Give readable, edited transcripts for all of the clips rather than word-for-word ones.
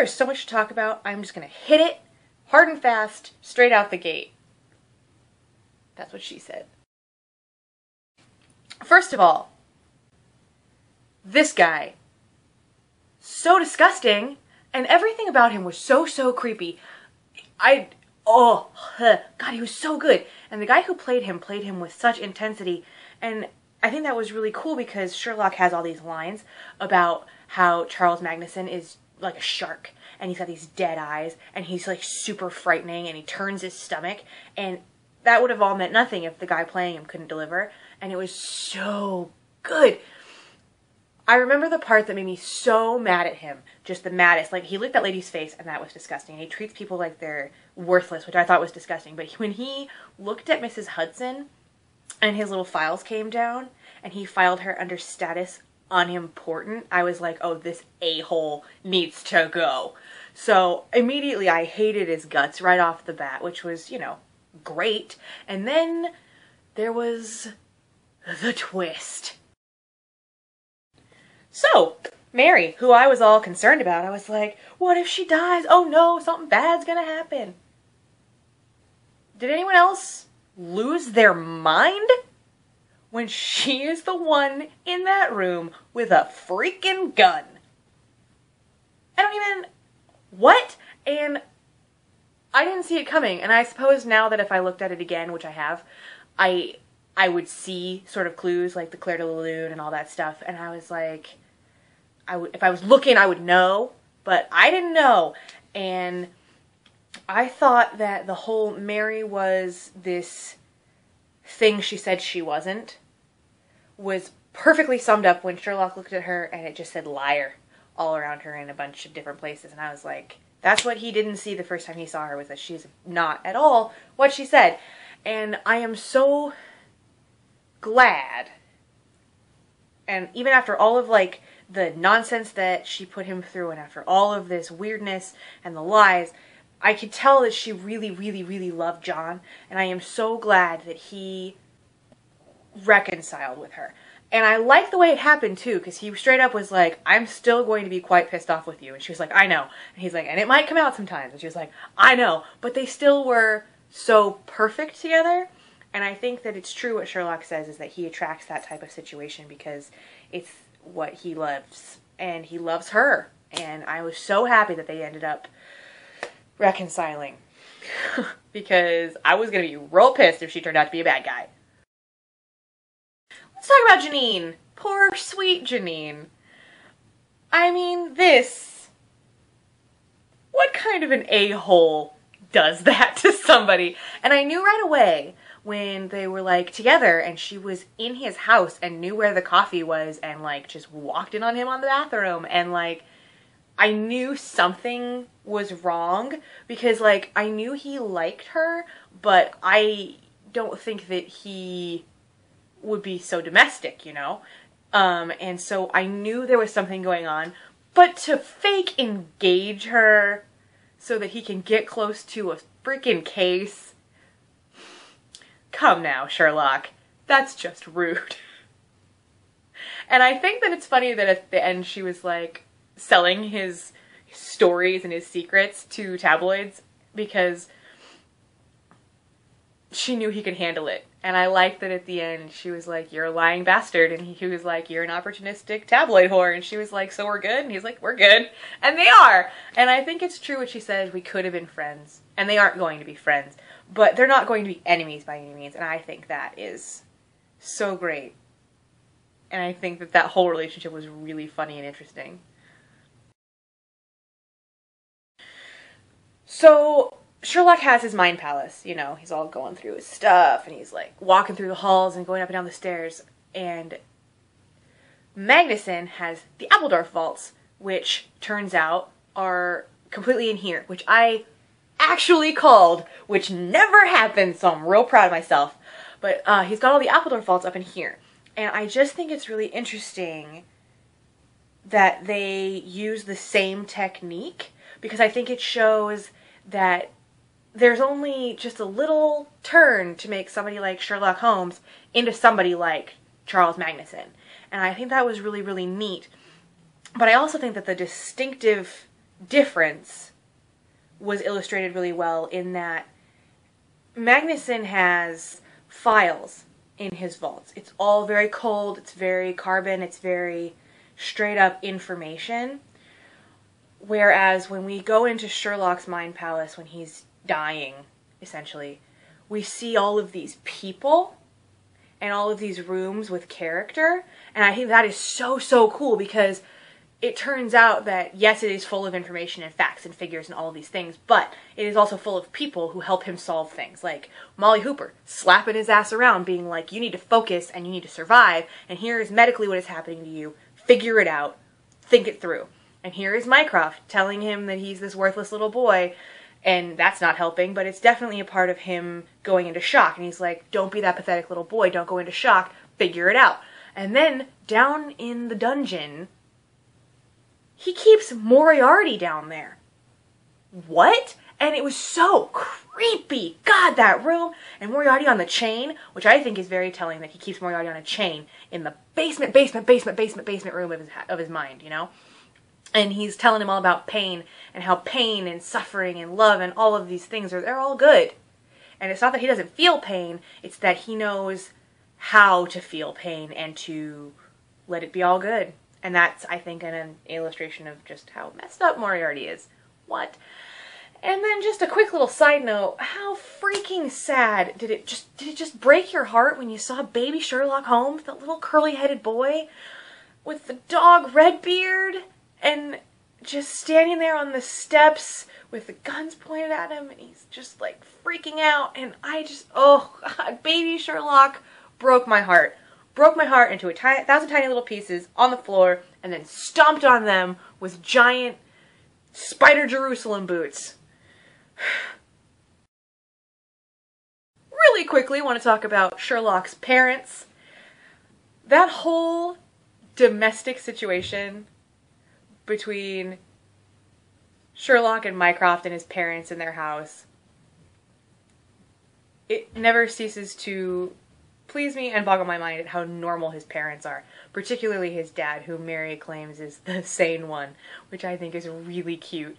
there is so much to talk about, I'm just going to hit it hard and fast, straight out the gate. That's what she said. First of all, this guy, so disgusting, and everything about him was so creepy. God, he was so good. And the guy who played him with such intensity, and I think that was really cool because Sherlock has all these lines about how Charles Magnuson is like a shark, and he's got these dead eyes, and he's like super frightening, and he turns his stomach, and that would have all meant nothing if the guy playing him couldn't deliver, and it was so good. I remember the part that made me so mad at him, just the maddest. Like, he licked that lady's face, and that was disgusting, and he treats people like they're worthless, which I thought was disgusting, but when he looked at Mrs. Hudson, and his little files came down, and he filed her under status unimportant, I was like, oh, this a-hole needs to go. So immediately I hated his guts right off the bat, which was, you know, great. And then there was the twist. So Mary, who I was all concerned about, I was like, what if she dies? Oh no, something bad's gonna happen. Did anyone else lose their mind when she is the one in that room with a freaking gun? I don't even... What? And I didn't see it coming, and I suppose now that if I looked at it again, which I have, I would see sort of clues like the Claire de Lune and all that stuff, and I was like, if I was looking, I would know, but I didn't know. And I thought that the whole Mary was this thing she said she wasn't was perfectly summed up when Sherlock looked at her and it just said liar all around her in a bunch of different places. And I was like, that's what he didn't see the first time he saw her, was that she's not at all what she said. And I am so glad. And even after all of like the nonsense that she put him through, and after all of this weirdness and the lies, I could tell that she really loved John, and I am so glad that he reconciled with her. And I like the way it happened too, because he straight up was like, I'm still going to be quite pissed off with you. And she was like, I know. And he's like, and it might come out sometimes. And she was like, I know. But they still were so perfect together. And I think that it's true what Sherlock says, is that he attracts that type of situation because it's what he loves. And he loves her. And I was so happy that they ended up reconciling. Because I was going to be real pissed if she turned out to be a bad guy. Let's talk about Janine. Poor, sweet Janine. I mean, what kind of an a-hole does that to somebody? And I knew right away when they were, like, together and she was in his house and knew where the coffee was and, like, just walked in on him on the bathroom. And, like, I knew something was wrong because, like, I knew he liked her, but I don't think that he would be so domestic, you know? And so I knew there was something going on, but to fake engage her so that he can get close to a freaking case, come now, Sherlock, that's just rude. And I think that it's funny that at the end she was like selling his stories and his secrets to tabloids because she knew he could handle it. And I liked that at the end she was like, you're a lying bastard. And he was like, you're an opportunistic tabloid whore. And she was like, so we're good? And he's like, we're good. And they are. And I think it's true what she said, we could have been friends. And they aren't going to be friends. But they're not going to be enemies by any means. And I think that is so great. And I think that that whole relationship was really funny and interesting. So Sherlock has his mind palace, you know, he's all going through his stuff, and he's like walking through the halls and going up and down the stairs, and Magnuson has the Appledorf vaults, which turns out are completely in here, which I actually called, which never happened, so I'm real proud of myself. But he's got all the Appledorf vaults up in here, and I just think it's really interesting that they use the same technique, because I think it shows that there's only just a little turn to make somebody like Sherlock Holmes into somebody like Charles Magnuson. And I think that was really neat. But I also think that the distinctive difference was illustrated really well in that Magnuson has files in his vaults. It's all very cold, it's very carbon, it's very straight up information. Whereas when we go into Sherlock's mind palace when he's dying, essentially, we see all of these people and all of these rooms with character. And I think that is so, so cool because it turns out that, yes, it is full of information and facts and figures and all of these things, but it is also full of people who help him solve things. Like Molly Hooper slapping his ass around being like, you need to focus and you need to survive, and here is medically what is happening to you. Figure it out. Think it through. And here is Mycroft telling him that he's this worthless little boy, and that's not helping, but it's definitely a part of him going into shock. And he's like, don't be that pathetic little boy, don't go into shock, figure it out. And then, down in the dungeon, he keeps Moriarty down there. What? And it was so creepy. God, that room. And Moriarty on the chain, which I think is very telling that he keeps Moriarty on a chain in the basement room of his mind, you know? And he's telling him all about pain and how pain and suffering and love and all of these things they're all good. And it's not that he doesn't feel pain, it's that he knows how to feel pain and to let it be all good. And that's, I think, an illustration of just how messed up Moriarty is. What? And then just a quick little side note, how freaking sad did it just break your heart when you saw baby Sherlock Holmes, that little curly-headed boy with the dog Redbeard, and just standing there on the steps with the guns pointed at him, and he's just like freaking out, and I just, oh God, baby Sherlock broke my heart. Broke my heart into 1,000 tiny little pieces on the floor, and then stomped on them with giant Spider Jerusalem boots. Really quickly, I want to talk about Sherlock's parents. That whole domestic situation between Sherlock and Mycroft and his parents in their house, it never ceases to please me and boggle my mind at how normal his parents are, particularly his dad, who Mary claims is the sane one, which I think is really cute.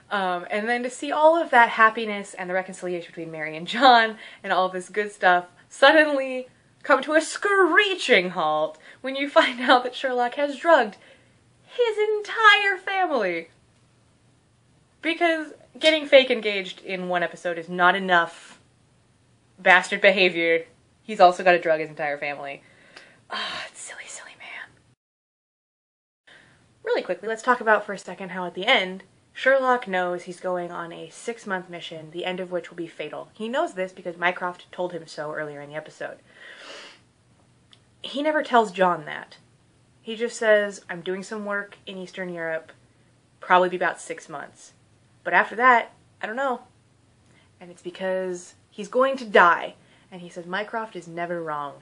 And then to see all of that happiness and the reconciliation between Mary and John and all this good stuff suddenly come to a screeching halt when you find out that Sherlock has drugged his entire family. Because getting fake engaged in one episode is not enough bastard behavior. He's also got to drug his entire family. It's silly, silly man. Really quickly, let's talk about for a second how at the end, Sherlock knows he's going on a 6-month mission, the end of which will be fatal. He knows this because Mycroft told him so earlier in the episode. He never tells John that. He just says, I'm doing some work in Eastern Europe, probably be about 6 months. But after that, I don't know. And it's because he's going to die. And he says Mycroft is never wrong.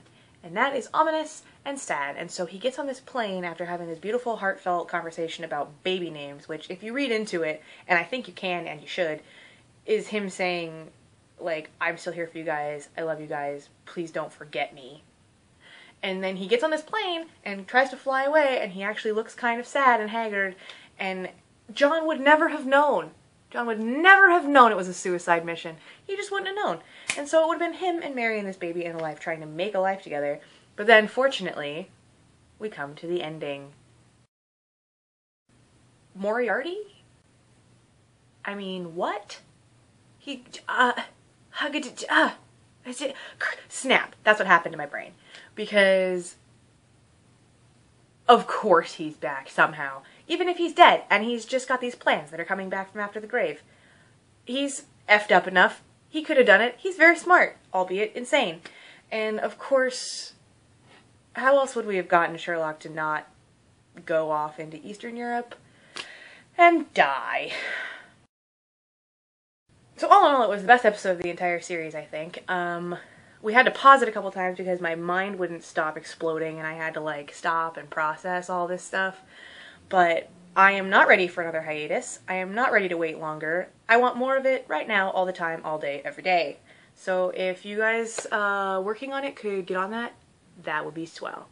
And that is ominous and sad. And so he gets on this plane after having this beautiful, heartfelt conversation about baby names, which if you read into it, and I think you can and you should, is him saying, like, I'm still here for you guys, I love you guys, please don't forget me. And then he gets on this plane and tries to fly away, and he actually looks kind of sad and haggard, and John would never have known. John would never have known it was a suicide mission. He just wouldn't have known. And so it would have been him and Mary and this baby in a life trying to make a life together. But then, fortunately, we come to the ending. Moriarty? I mean, what? Snap. That's what happened to my brain. Because, of course he's back somehow. Even if he's dead, and he's just got these plans that are coming back from after the grave. He's effed up enough. He could have done it. He's very smart, albeit insane. And, of course, how else would we have gotten Sherlock to not go off into Eastern Europe and die? So all in all, it was the best episode of the entire series, I think. We had to pause it a couple times because my mind wouldn't stop exploding and I had to, like, stop and process all this stuff. But I am not ready for another hiatus. I am not ready to wait longer. I want more of it right now, all the time, all day, every day. So if you guys working on it could get on that, that would be swell.